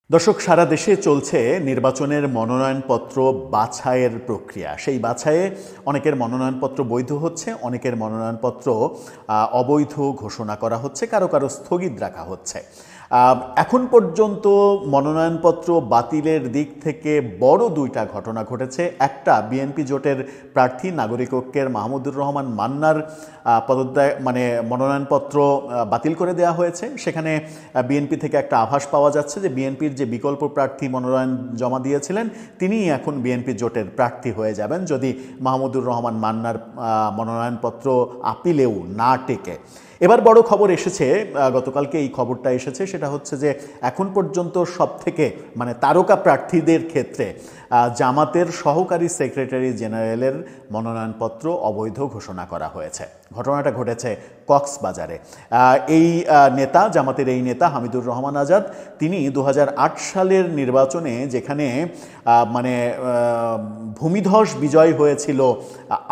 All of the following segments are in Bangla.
দর্শক, সারা দেশে চলছে নির্বাচনের মনোনয়নপত্র বাছাইয়ের প্রক্রিয়া। সেই বাছাইয়ে অনেকের মনোনয়নপত্র বৈধ হচ্ছে, অনেকের মনোনয়নপত্র অবৈধ ঘোষণা করা হচ্ছে, কারো কারো স্থগিত রাখা হচ্ছে। এখন পর্যন্ত মনোনয়নপত্র বাতিলের দিক থেকে বড় দুইটা ঘটনা ঘটেছে। একটা, বিএনপি জোটের প্রার্থী নাগরিক ঐক্যের মাহমুদুর রহমান মান্নার পদত্যাগ মনোনয়নপত্র বাতিল করে দেওয়া হয়েছে। সেখানে বিএনপি থেকে একটা আভাস পাওয়া যাচ্ছে যে বিএনপির যে বিকল্প প্রার্থী মনোনয়ন জমা দিয়েছিলেন তিনিই এখন বিএনপি জোটের প্রার্থী হয়ে যাবেন যদি মাহমুদুর রহমান মান্নার মনোনয়নপত্র আপিলেও না টেকে। এবার বড় খবর এসেছে, গতকালকে এই খবরটা এসেছে, সেটা হচ্ছে যে এখন পর্যন্ত সবথেকে তারকা প্রার্থীদের ক্ষেত্রে জামাতের সহকারী সেক্রেটারি জেনারেলের মনোনয়নপত্র অবৈধ ঘোষণা করা হয়েছে। ঘটনাটা ঘটেছে কক্সবাজারে। এই নেতা, জামাতের এই নেতা হামিদুর রহমান আজাদ, তিনি 2008 সালের নির্বাচনে যেখানে ভূমিধস বিজয় হয়েছিল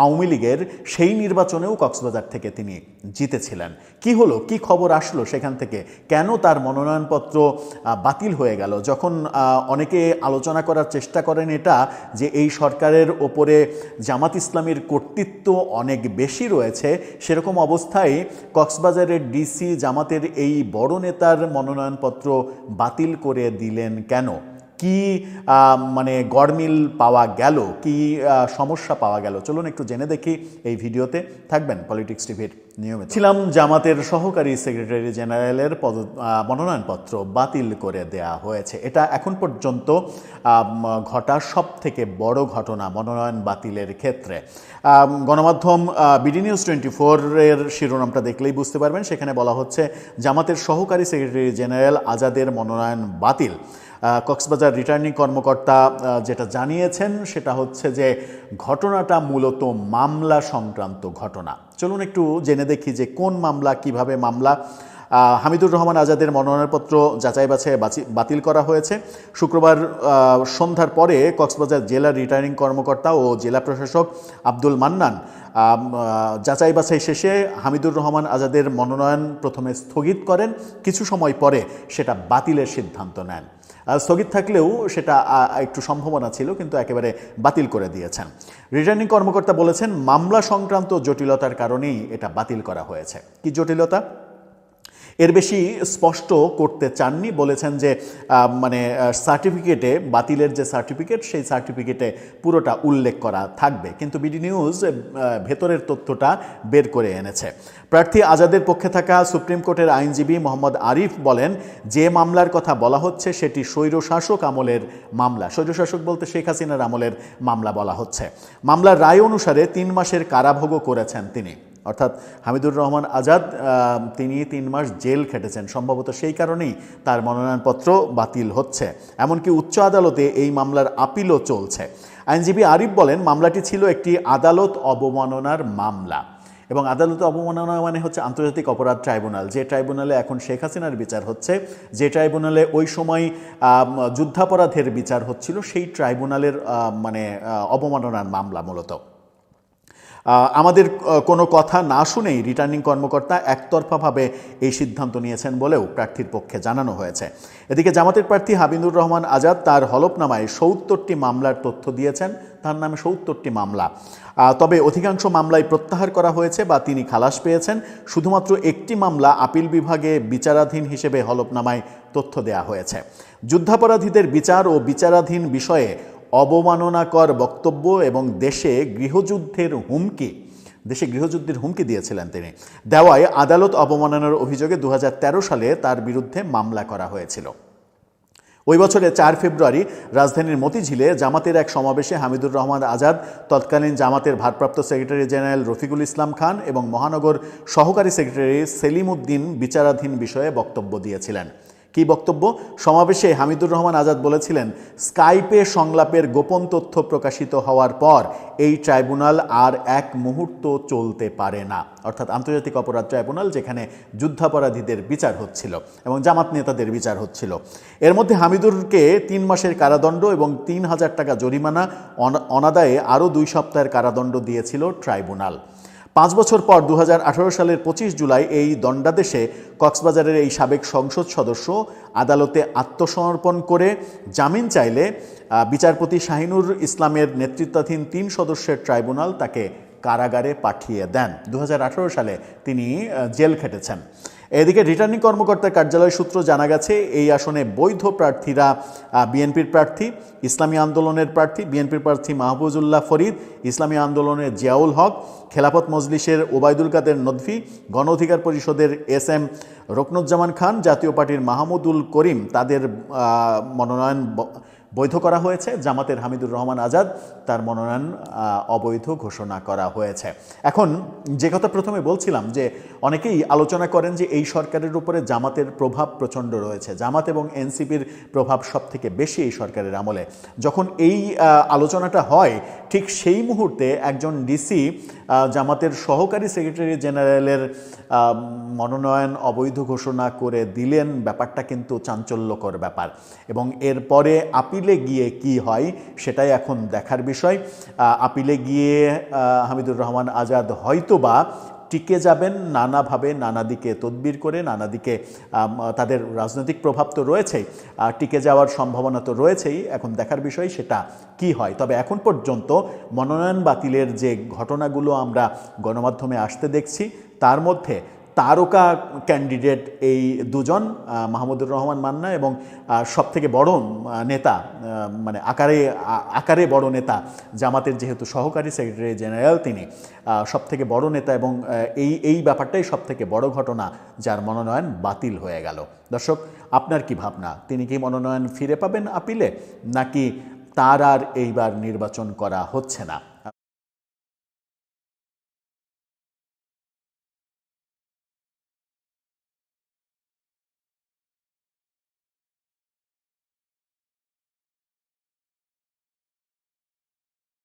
আওয়ামী লীগের, সেই নির্বাচনেও কক্সবাজার থেকে তিনি জিতেছিলেন। কি হলো, কি খবর আসলো সেখান থেকে, কেন তার মনোনয়নপত্র বাতিল হয়ে গেল? যখন অনেকে আলোচনা করার চেষ্টা করেন এটা যে এই সরকারের ওপরে জামাত ইসলামীর কর্তৃত্ব অনেক বেশি রয়েছে, সেরকম অবস্থায় কক্সবাজারের ডিসি জামাতের এই বড় নেতার মনোনয়নপত্র বাতিল করে দিলেন কেন? কি গড়মিল পাওয়া গেল, কি সমস্যা পাওয়া গেল? চলুন একটু জেনে দেখি এই ভিডিওতে। থাকবেন পলিটিক্স টিভির নিয়মিত। ছিলাম জামাতের সহকারী সেক্রেটারি জেনারেলের মনোনয়নপত্র বাতিল করে দেয়া হয়েছে। এটা এখন পর্যন্ত ঘটা সব থেকে বড় ঘটনা মনোনয়ন বাতিলের ক্ষেত্রে। গণমাধ্যম বিডি নিউজ 24-এর শিরোনামটা দেখলেই বুঝতে পারবেন। সেখানে বলা হচ্ছে জামাতের সহকারী সেক্রেটারি জেনারেল আজাদের মনোনয়ন বাতিল। কক্সবাজার রিটার্নিং কর্মকর্তা যেটা জানিয়েছেন সেটা হচ্ছে যে ঘটনাটা মূলত মামলা সংক্রান্ত ঘটনা। চলুন একটু জেনে দেখি যে কোন মামলা, কিভাবে মামলা। হামিদুর রহমান আজাদের মনোনয়নপত্র যাচাই বাছাই বাতিল করা হয়েছে। শুক্রবার সন্ধ্যার পরে কক্সবাজার জেলার রিটার্নিং কর্মকর্তা ও জেলা প্রশাসক আব্দুল মান্নান যাচাই বাছাই শেষে হামিদুর রহমান আজাদের মনোনয়ন প্রথমে স্থগিত করেন, কিছু সময় পরে সেটা বাতিলের সিদ্ধান্ত নেন। স্থগিত থাকলেও সেটা একটু সম্ভাবনা ছিল, কিন্তু একেবারে বাতিল করে দিয়েছেন। রিটার্নিং কর্মকর্তা বলেছেন মামলা সংক্রান্ত জটিলতার কারণেই এটা বাতিল করা হয়েছে। কি জটিলতা? এর বেশি স্পষ্ট করতে চাননি। বলেছেন যে সার্টিফিকেটে, বাতিলের যে সার্টিফিকেট, সেই সার্টিফিকেটে পুরোটা উল্লেখ করা থাকবে, কিন্তু বিডি নিউজ ভেতরের তথ্যটা বের করে এনেছে। প্রার্থী আজাদের পক্ষে থাকা সুপ্রিম কোর্টের আইনজীবী মোহাম্মদ আরিফ বলেন, যে মামলার কথা বলা হচ্ছে সেটি স্বৈরশাসক আমলের মামলা। স্বৈরশাসক বলতে শেখ হাসিনার আমলের মামলা বলা হচ্ছে। মামলার রায় অনুসারে 3 মাসের কারাভোগও করেছেন তিনি, অর্থাৎ হামিদুর রহমান আজাদ তিনি 3 মাস জেল খেটেছেন। সম্ভবত সেই কারণেই তার মনোনয়নপত্র বাতিল হচ্ছে। এমনকি উচ্চ আদালতে এই মামলার আপিলও চলছে। আইনজীবী আরিফ বলেন, মামলাটি ছিল একটি আদালত অবমাননার মামলা, এবং আদালত অবমাননা হচ্ছে আন্তর্জাতিক অপরাধ ট্রাইব্যুনাল, যে ট্রাইব্যুনালে এখন শেখ হাসিনার বিচার হচ্ছে, যে ট্রাইব্যুনালে ওই সময় যুদ্ধাপরাধের বিচার হচ্ছিল, সেই ট্রাইব্যুনালের অবমাননার মামলা মূলত। আমাদের কোনো কথা না শুনেই রিটার্নিং কর্মকর্তা একতরফাভাবে এই সিদ্ধান্ত নিয়েছেন বলেও প্রার্থীর পক্ষে জানানো হয়েছে। এদিকে জামাতের প্রার্থী হামিদুর রহমান আজাদ তার হলফনামায় 70টি মামলার তথ্য দিয়েছেন। তার নামে 70টি মামলা, তবে অধিকাংশ মামলাই প্রত্যাহার করা হয়েছে বা তিনি খালাস পেয়েছেন। শুধুমাত্র একটি মামলা আপিল বিভাগে বিচারাধীন হিসেবে হলফনামায় তথ্য দেওয়া হয়েছে। যুদ্ধাপরাধীদের বিচার ও বিচারাধীন বিষয়ে অবমাননাকর বক্তব্য এবং দেশে গৃহযুদ্ধের হুমকি দিয়েছিলেন তিনি, দেওয়ায় আদালত অবমাননার অভিযোগে 2013 সালে তার বিরুদ্ধে মামলা করা হয়েছিল। ওই বছরের 4 ফেব্রুয়ারি রাজধানীর মতিঝিলে জামাতের এক সমাবেশে হামিদুর রহমান আজাদ, তৎকালীন জামাতের ভারপ্রাপ্ত সেক্রেটারি জেনারেল রফিকুল ইসলাম খান এবং মহানগর সহকারী সেক্রেটারি সেলিম উদ্দিন বিচারাধীন বিষয়ে বক্তব্য দিয়েছিলেন। কি বক্তব্য? সমাবেশে হামিদুর রহমান আজাদ বলেছিলেন, স্কাইপে সংলাপের গোপন তথ্য প্রকাশিত হওয়ার পর এই ট্রাইব্যুনাল আর এক মুহূর্ত চলতে পারে না, অর্থাৎ আন্তর্জাতিক অপরাধ ট্রাইব্যুনাল, যেখানে যুদ্ধাপরাধীদের বিচার হচ্ছিল এবং জামাত নেতাদের বিচার হচ্ছিল। এর মধ্যে হামিদুরকে 3 মাসের কারাদণ্ড এবং 3000 টাকা জরিমানা, অনাদায়ে আরও 2 সপ্তাহের কারাদণ্ড দিয়েছিল ট্রাইব্যুনাল। 5 বছর পর 2018 সালের 25 জুলাই এই দণ্ডাদেশে কক্সবাজারের এই সাবেক সংসদ সদস্য আদালতে আত্মসমর্পণ করে জামিন চাইলে বিচারপতি শাহিনুর ইসলামের নেতৃত্বাধীন 3 সদস্যের ট্রাইব্যুনাল তাকে কারাগারে পাঠিয়ে দেন। 2018 সালে তিনি জেল খেটেছেন। এদিকে রিটার্নিং কর্মকর্তার কার্যালয় সূত্র জানা গেছে এই আসনে বৈধ প্রার্থীরা বিএনপির প্রার্থী, ইসলামী আন্দোলনের প্রার্থী, বিএনপির প্রার্থী মাহফুজুল্লাহ ফরিদ, ইসলামী আন্দোলনের জিয়াউল হক, খেলাফত মজলিসের ওবায়দুল কাদের নদভী, গণ অধিকার পরিষদের SM রুকনুজ্জামান খান, জাতীয় পার্টির মাহমুদুল করিম, তাদের মনোনয়ন বৈধ করা হয়েছে। জামাতের হামিদুর রহমান আজাদ, তার মনোনয়ন অবৈধ ঘোষণা করা হয়েছে। এখন যে কথা প্রথমে বলছিলাম যে অনেকেই আলোচনা করেন যে এই সরকারের উপরে জামাতের প্রভাব প্রচণ্ড রয়েছে, জামাত এবং এনসিপির প্রভাব সব থেকে বেশি এই সরকারের আমলে। যখন এই আলোচনাটা হয় ঠিক সেই মুহূর্তে একজন ডিসি জামাতের সহকারী সেক্রেটারি জেনারেলের মনোনয়ন অবৈধ ঘোষণা করে দিলেন। ব্যাপারটা কিন্তু চাঞ্চল্যকর ব্যাপার, এবং এরপরে আপিলে গিয়ে কি হয় সেটাই এখন দেখার বিষয়। আপিলে গিয়ে হামিদুর রহমান আজাদ হয়তোবা টিকে যাবেন নানাভাবে, নানা দিকে তদবির করে, নানা দিকে তাদের রাজনৈতিক প্রভাব তো রয়েছেই, টিকে যাওয়ার সম্ভাবনা তো রয়েছেই। এখন দেখার বিষয় সেটা কি হয়। তবে এখন পর্যন্ত মনোনয়ন বাতিলের যে ঘটনাগুলো আমরা গণমাধ্যমে আসতে দেখছি, তার মধ্যে তারকা ক্যান্ডিডেট এই দুজন, মাহমুদুর রহমান মান্না এবং সবথেকে বড় নেতা, মানে আকারে বড় নেতা, জামাতের যেহেতু সহকারী সেক্রেটারি জেনারেল তিনি সবথেকে বড় নেতা, এবং এই ব্যাপারটাই সবথেকে বড় ঘটনা যার মনোনয়ন বাতিল হয়ে গেল। দর্শক, আপনার কি ভাবনা? তিনি কি মনোনয়ন ফিরে পাবেন আপিলে, নাকি তার আর এইবার নির্বাচন করা হচ্ছে না?